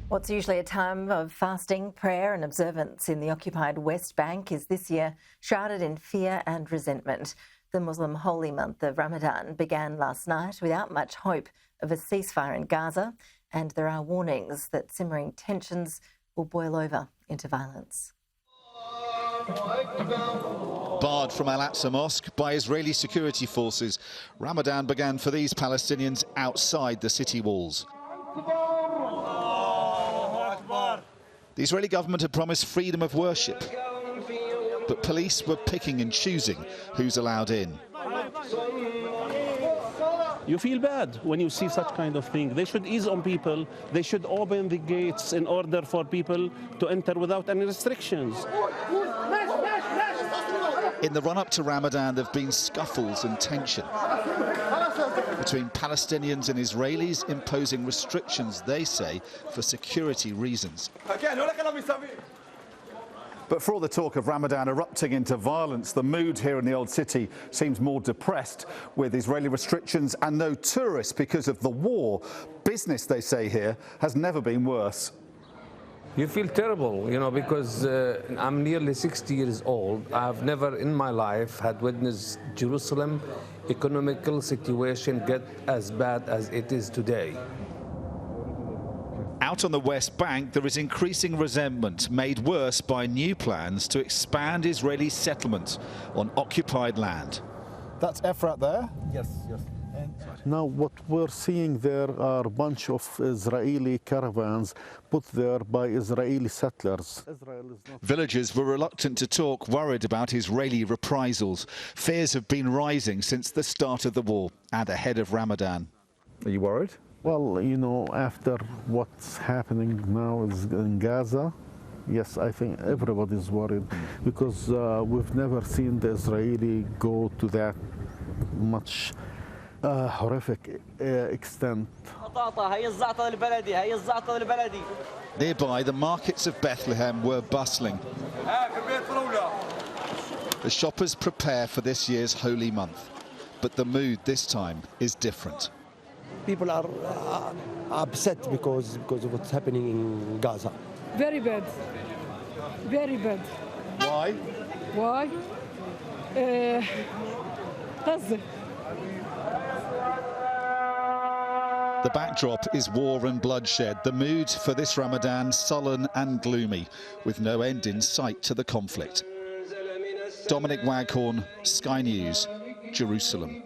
What's usually a time of fasting, prayer and observance in the occupied West Bank is this year shrouded in fear and resentment. The Muslim holy month of Ramadan began last night without much hope of a ceasefire in Gaza, and there are warnings that simmering tensions will boil over into violence. Barred from Al-Aqsa Mosque by Israeli security forces, Ramadan began for these Palestinians outside the city walls. The Israeli government had promised freedom of worship, but police were picking and choosing who's allowed in. You feel bad when you see such kind of thing. They should ease on people. They should open the gates in order for people to enter without any restrictions. In the run-up to Ramadan, there have been scuffles and tension between Palestinians and Israelis, imposing restrictions, they say, for security reasons. But for all the talk of Ramadan erupting into violence, the mood here in the old city seems more depressed, with Israeli restrictions and no tourists because of the war. Business, they say here, has never been worse. You feel terrible, you know, because I'm nearly 60 years old. I've never in my life had witnessed Jerusalem economical situation get as bad as it is today. Out on the West Bank, there is increasing resentment, made worse by new plans to expand Israeli settlements on occupied land. That's Efrat there? Yes. Now what we're seeing there are a bunch of Israeli caravans put there by Israeli settlers. Villagers were reluctant to talk, worried about Israeli reprisals. Fears have been rising since the start of the war and ahead of Ramadan. Are you worried? Well, you know, after what's happening now in Gaza, yes, I think everybody's worried because we've never seen the Israeli go to that much horrific extent. Nearby, the markets of Bethlehem were bustling. The shoppers prepare for this year's holy month, but the mood this time is different. People are upset because of what's happening in Gaza. Very bad. Very bad. Why? Why? Gaza. The backdrop is war and bloodshed. The mood for this Ramadan sullen and gloomy, with no end in sight to the conflict. Dominic Waghorn, Sky News, Jerusalem.